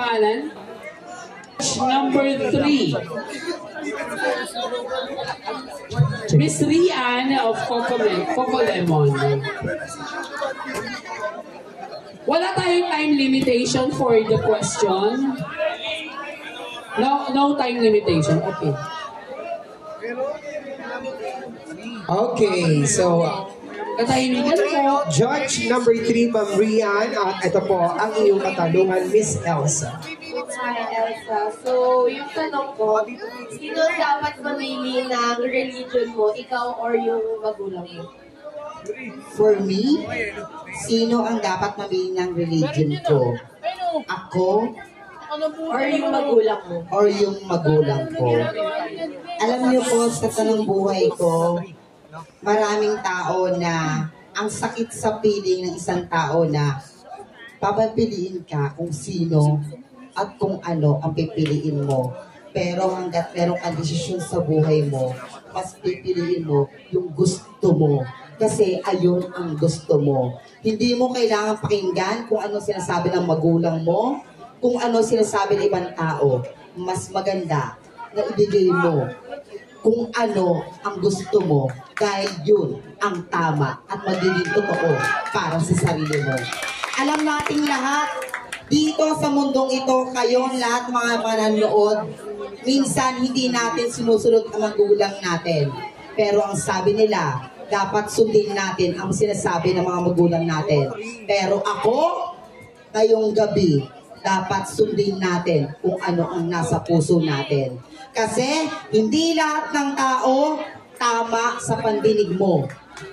Pangalan? Number 3. Miss Rian of Coco Lemon. Wala tayong time limitation for the question. No time limitation. Okay. Okay, so Katahimikan po. Judge number 3, Ma'am Rian, at ito po ang iyong katanungan, Miss Elsa. Hi, Elsa. So, yung tanong ko, sino dapat mamili ng religion mo? Ikaw or yung magulang mo? For me, sino ang dapat mamili ng religion ko? Ako Or yung magulang mo? or yung magulang ko? Alam niyo po, sa tanong buhay ko, maraming tao na ang sakit sa piling ng isang tao na papapiliin ka kung sino at kung ano ang pipiliin mo. Pero hanggat meron kang desisyon sa buhay mo, mas pipiliin mo yung gusto mo. Kasi ayun ang gusto mo. Hindi mo kailangan pakinggan kung ano sinasabi ng magulang mo, kung ano sinasabi ng ibang tao. Mas maganda na ibigay mo kung ano ang gusto mo dahil yun ang tama at magiging totoo para sa sarili mo. Alam nating lahat, dito sa mundong ito, kayong lahat mga manonood, minsan hindi natin sinusunod ang magulang natin. Pero ang sabi nila, dapat sundin natin ang sinasabi ng mga magulang natin. Pero ako, ngayong gabi, dapat sundin natin kung ano ang nasa puso natin. Kasi hindi lahat ng tao tama sa pandinig mo.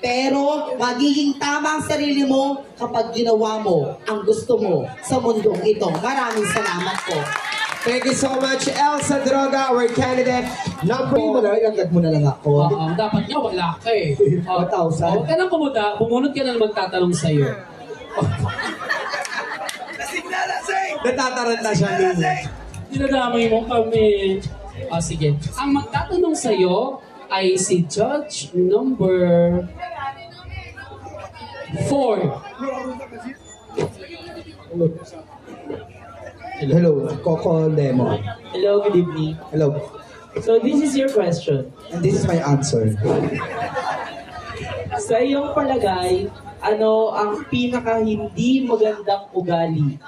Pero magiging tama ang sarili mo kapag ginawa mo ang gusto mo sa mundong ito. Maraming salamat po. Thank you so much, Elsa Droga, our candidate number... Ilagad mo na lang ako. Dapat nga wala ka eh. 1,000? Huwag ka nang pumunta, bumunot ka na magtatanong sa'yo. Natataranta siya din. Dinadamay mo kami. Sige. Ang magtatanong sa'yo ay si Judge number 4. Hello, Coco Lemon. Hello, good evening. Hello. So this is your question. And this is my answer. Sa iyong palagay, ano ang pinaka hindi magandang ugali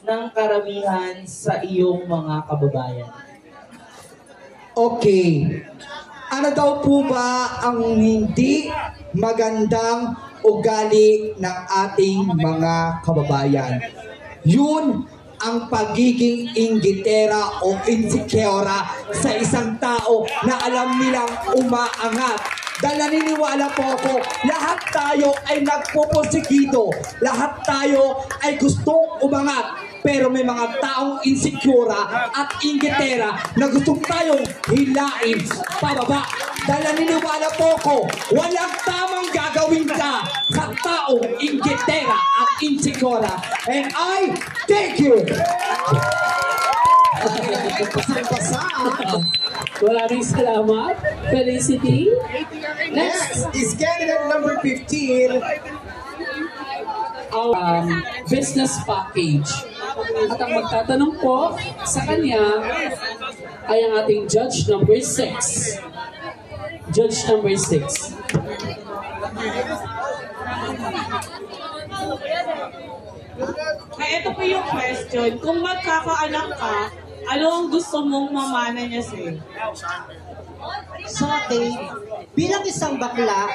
ng karamihan sa iyong mga kababayan? Okay. Ano daw po ba ang hindi magandang ugali ng ating mga kababayan? Yun ang pagiging inggitera o insecure sa isang tao na alam nilang umaangat. Dahil naniniwala po ako, lahat tayo ay nagpupusikido. Lahat tayo ay gustong umangat. Pero may mga taong insecure at inggitera na gustong tayong hilain pababa. Dahil naniniwala po ako, walang tamang gagawin ka sa taong inggitera at insecure. And I thank you! Maraming salamat. Felicity. Next is candidate number 15. Our business package. At ang magtatanong po sa kanya ay ang ating judge number 6. Judge number 6. Ito po yung question. Kung magkakaanak ka, ano ang gusto mong mamana niya sa'yo? So, okay, bilang isang bakla,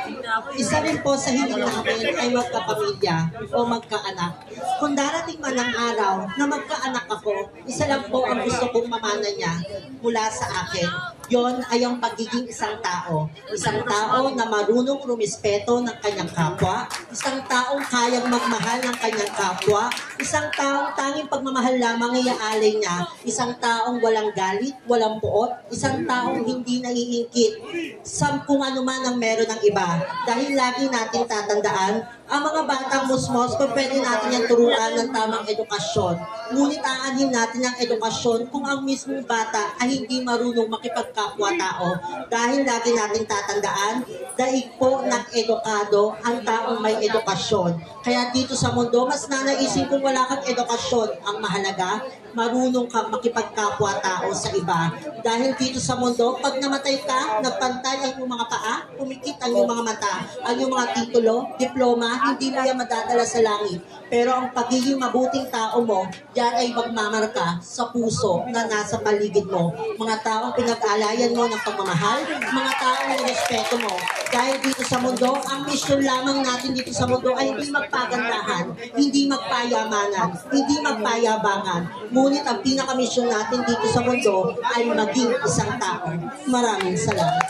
isa rin po sa hiling namin ay magkapamilya o magkaanak. Kung darating man ang araw na magkaanak ako, isa lang po ang gusto kong mamana niya mula sa akin. Yon ay ang pagiging isang tao. Isang tao na marunong rumispeto ng kanyang kapwa, isang taong kayang magmahal ng kanyang kapwa, isang taong tanging pagmamahal lamang iaalay niya, isang taong walang galit, walang puot, isang taong hindi naiingkit sa kung ano man ang meron ng iba. Dahil lagi natin tatandaan, ang mga batang musmos, kung pwede natin yung turuan ng tamang edukasyon. Ngunit aanhin natin ang edukasyon kung ang mismong bata ay hindi marunong makipagkapwa-tao. Dahil lagi natin tatandaan, daig po ng edukado ang taong may edukasyon. Kaya dito sa mundo, mas nanaisin kung wala kang edukasyon. Ang mahalaga, marunong kang makipagkapwa-tao sa iba. Dahil dito sa mundo, pag namatay ka, nagpantay ang iyong mga paa, pumikit ang iyong mga mata, ang iyong mga titulo, diploma, hindi mo yan madadala sa langit. Pero ang pagiging mabuting tao mo, yan ay magmamarka sa puso na nasa paligid mo. Mga taong pinag-alayan mo ng pagmamahal, mga taong respeto mo. Dahil dito sa mundo, ang mission lamang natin dito sa mundo ay hindi magpagandahan, hindi magpayamanan, hindi magpayabangan. Ngunit ang pinaka-mission natin dito sa mundo ay maging isang tao. Maraming salamat.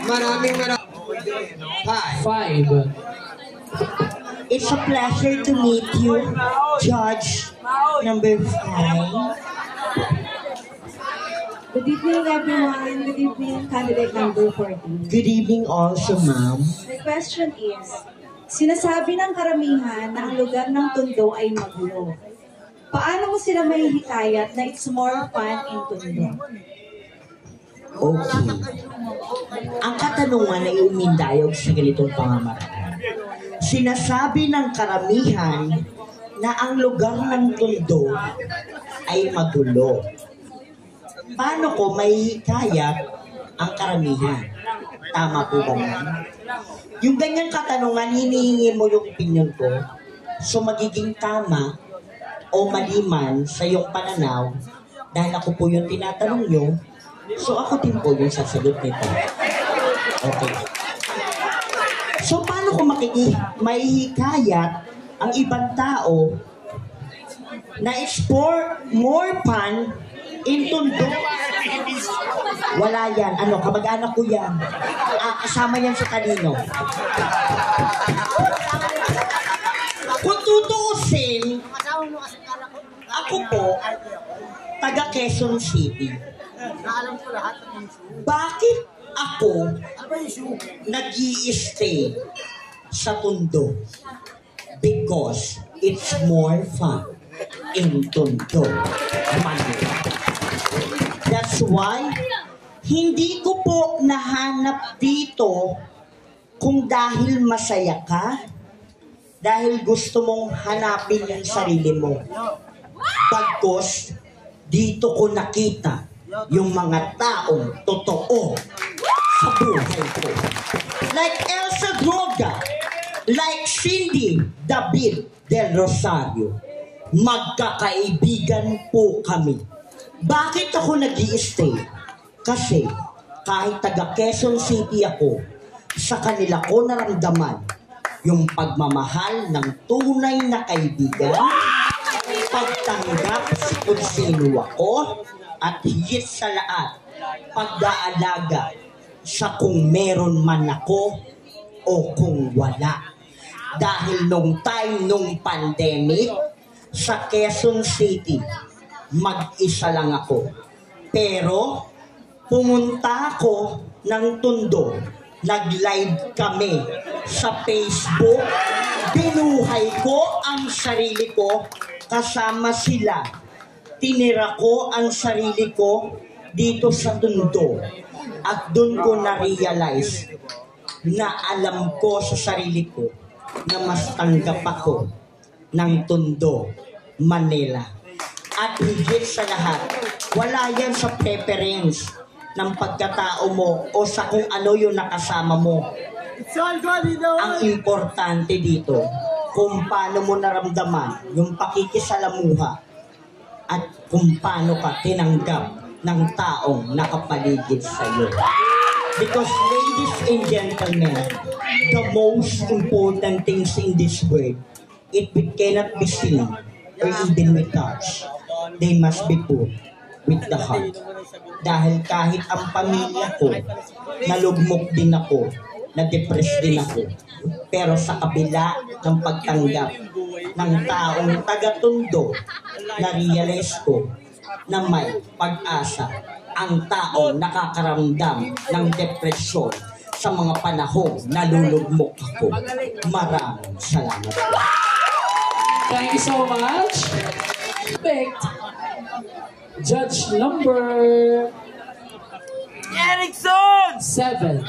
Maraming. Five. It's a pleasure to meet you, Judge number 5. Good evening, everyone. Good evening, candidate number 14. Good evening also, ma'am. The question is, sinasabi ng karamihan na ang lugar ng Tondo ay magulo. Paano mo sila mahihikayat na it's more fun in Tondo? Okay. Ang katanungan ay umindayog sa ganitong pamamaraan. Sinasabi ng karamihan na ang lugar ng Tondo ay magulo. Paano ko mahihikayat ang karamihan? Tama po ba yan? Yung ganyang katanungan, hinihingi mo yung opinion ko. So magiging tama o mali man sa iyong pananaw, dahil ako po yung tinatanong nyo, so ako din po yung sasagot nito. Okay. So paano ko mahihikayat ang ibang tao na explore more fun in Tondo? Wala yan. Ano, kamag-anak ko yan. Kasama yan sa kanino. Kung tutuusin, ako po, taga Quezon City. Bakit ako nag-i-stay sa Tondo? Because it's more fun in Tondo, Manila. That's why hindi ko po nahanap dito kung dahil masaya ka, dahil gusto mong hanapin yung sarili mo. Bagkus, dito ko nakita yung mga taong totoo sa buhay ko. Like Elsa Droga, like Cindy David Del Rosario. Magkakaibigan po kami. Bakit ako nag-i-stay? Kasi kahit taga Quezon City ako, sa kanila ko naramdaman yung pagmamahal ng tunay na kaibigan, pagtanggap kung sino ako, at higit sa lahat, pag-aalaga sa kung meron man ako o kung wala. Dahil nung time nung pandemic, sa Quezon City, mag-isa lang ako. Pero, pumunta ako ng Tondo. Nag-live kami sa Facebook. Binuhay ko ang sarili ko kasama sila. Tinira ko ang sarili ko dito sa Tondo. At doon ko na-realize na alam ko sa sarili ko na mas tanggap ako ng Tondo, Manila. At higit sa lahat, wala yan sa preference ng pagkatao mo o sa kung ano yung nakasama mo. Ang importante dito, kung paano mo naramdaman yung pakikisalamuha at kung paano ka tinanggap ng taong nakapaligid sa iyo. Because ladies and gentlemen, the most important things in this world, it cannot be seen or even be touched. They must be put with the heart. Dahil kahit ang pamilya ko, nalugmok din ako, na-depress din ako. Pero sa kabila ng pagtanggap ng taong taga-Tondo, na-realize ko na may pag-asa ang taong nakakaramdam ng depresyon sa mga panahong nalulugmok ako. Maraming salamat po. Thank you so much. Perfect. Judge number Erickson! 7.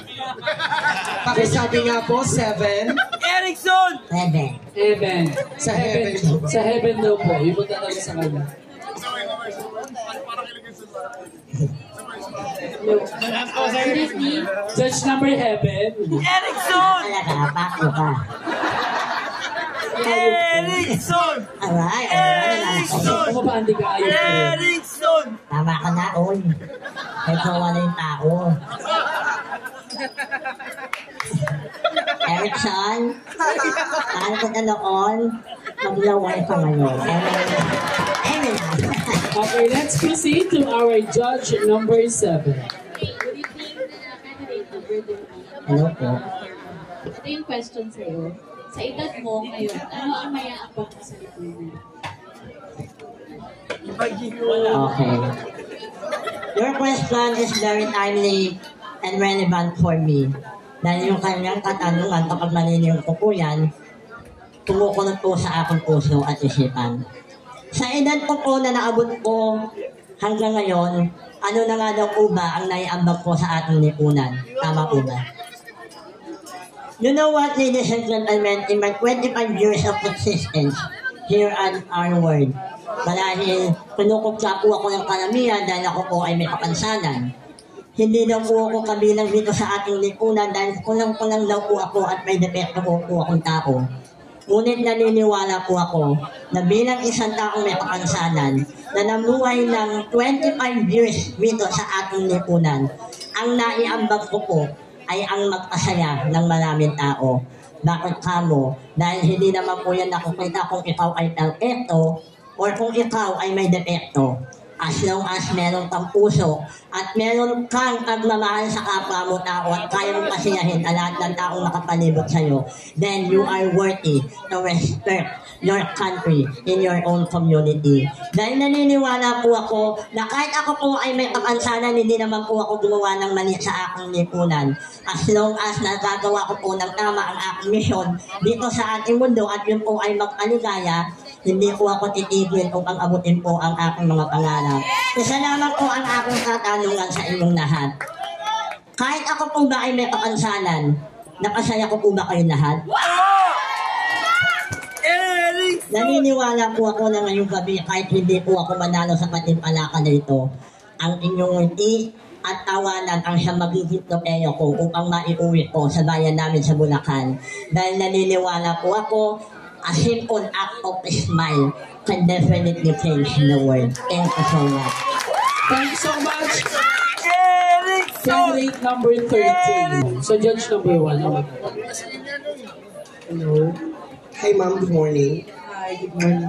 Pakisabi nga po, 7. Erickson! Heaven. Sa heaven. Sa heaven daw po. Yung punta talaga sa kanya. Judge number heaven. Erickson! Nakapako ka. Erickson! Alright, Erickson! Kung paano di ka ayaw ko. Erickson! tama ka na, oy. Kahit wala yung tao. Erickson, paano ko na noon? Maglaway ka ngayon. Amen. Okay, let's proceed to our judge number 7. Good evening, candidate number 2. Ano po? Ito yung question sa'yo. Sa edad mo ngayon, ano ang mayaabang mo sa lipunan? Okay. Your question is very timely and relevant for me. Dahil yung kanyang katanungan, kapag maniniyung ko po yan, tumukulot po sa aking puso at isipan. Sa edad ko po na naabot ko hanggang ngayon, ano na nga daw po ba ang naiambag ko sa ating lipunan? Tama po ba? You know what, ladies and gentlemen, in my 25 years of existence here at our world, marahil pinukupsa po ako ng karamihan dahil ako po ay may kapansanan. Hindi daw po ako kabilang dito sa ating lipunan dahil kulang-kulang daw po ako at may depekto po akong tao. Ngunit naniniwala po ako na bilang isang taong may kapansanan na namuhay ng 25 years dito sa ating lipunan, ang naiambag ko po ay ang magpasaya ng maraming tao. Bakit kamo? Dahil hindi naman po yan nakukita kung ikaw ay perfecto or kung ikaw ay may depekto. As long as meron kang puso at meron kang pagmamahal sa kapwa mo tao at kaya mong pasiyahin ang lahat ng taong nakapalibot sa'yo, then you are worthy to respect your country in your own community. Dahil naniniwala po ako na kahit ako po ay may kapansanan, hindi naman po ako gumawa ng mali sa aking lipunan. As long as nagagawa ko po ng tama ang aking mission dito sa ating mundo at yun po ay magpaligaya, hindi po ako titigil upang abutin po ang aking mga pangarap. Isa lamang po ang aking katanungan sa inyong lahat. Kahit ako po ba ay may kapansanan, nakasaya ko po ba kayo lahat? Naniniwala po ako na ngayong gabi kahit hindi po ako manalo sa patimpalaka na ito, ang inyong ngiti at tawanan ang siyang magiging tropeyo ko upang maiuwi ko sa bayan namin sa Bulacan. Dahil naniniwala po ako, a simple act of a smile can definitely change the world. Thank you so much. Thank you so much. Candidate number 13. So judge number 1. Hello. Hi ma'am, good morning. Hi, good morning.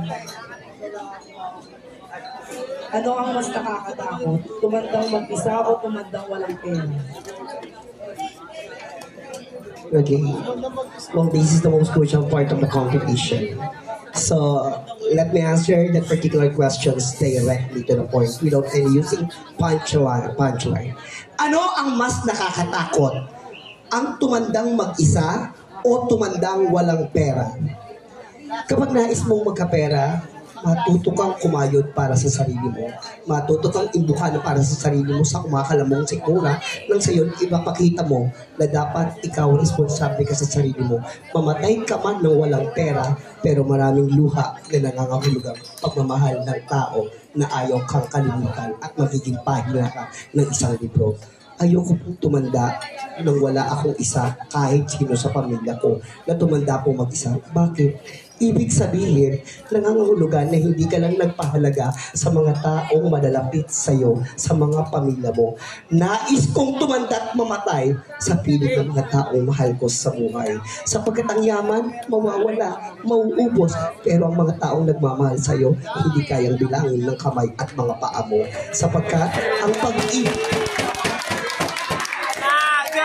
Ano ang mas nakakatakot? Tumandang mag-isa o tumandang walang pera? Okay. Well, this is the most crucial part of the competition. So, let me answer that particular questions directly to the point without any using punchline. Ano ang mas nakakatakot? Ang tumandang mag-isa o tumandang walang pera? Kapag nais mong magkapera, matuto kang kumayod para sa sarili mo. Matuto kang imbukan para sa sarili mo sa kumakalamong sikmura nang sa iyon ipapakita mo na dapat ikaw responsable ka sa sarili mo. Mamatay ka man ng walang pera pero maraming luha na nangangahulugang pagmamahal ng tao na ayaw kang kalimutan at magiging pahina ka ng isang libro. Ayoko pong tumanda nang wala akong isa kahit sino sa pamilya ko na tumanda po mag-isa. Bakit? Ibig sabihin, nangangahulugan na hindi ka lang nagpahalaga sa mga taong malalapit sa iyo, sa mga pamilya mo. Nais kong tumanda at mamatay sa piling ng mga taong mahal ko sa buhay. Sapagkat ang yaman, mawawala, mauubos, pero ang mga taong nagmamahal sa iyo, hindi kayang bilangin ng kamay at mga paa mo. Sapagkat ang pag-ibig,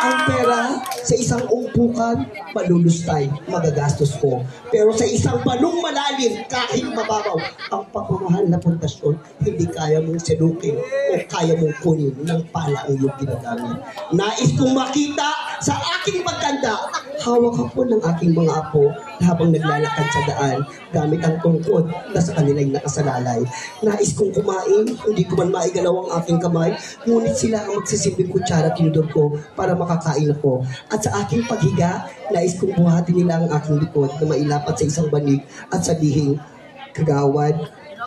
ang pera sa isang umpukan, malulustay, magagastos ko. Pero sa isang balong malalim, kahit mababaw, ang pagmamahal na pundasyon, hindi kaya mong selukin o kaya mong kunin ng pala ang iyong ginagamit. Nais kong makita sa aking pagtanda, Hawak ako ng aking mga apo habang naglalakad sa daan gamit ang tungkod na sa kanilang nakasalalay. Nais kong kumain, hindi ko man maigalaw ang aking kamay, ngunit sila ang magsisilbing kutsara at tinidor ko para makakain ako. At sa aking paghiga, nais kong buhatin nila ang aking likod na mailapat sa isang banig at sabihin, Kagawad,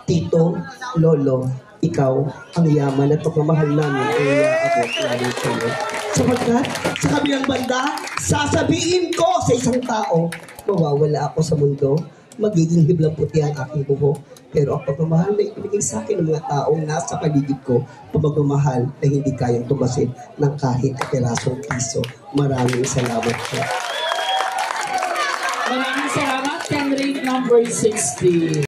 Tito, Lolo, ikaw ang yaman at pagmamahal namin ay iaabot lalo sa'yo. Sapagkat sa kabilang banda, sasabihin ko sa isang tao, mawawala ako sa mundo, magiging hiblang puti ang aking buhok. Pero ang pagmamahal na ibinigay sa akin ng mga taong nasa paligid ko, pagmamahal na hindi kayang tumasin ng kahit kapirasong piso. Maraming salamat po. Maraming salamat, candidate number 60.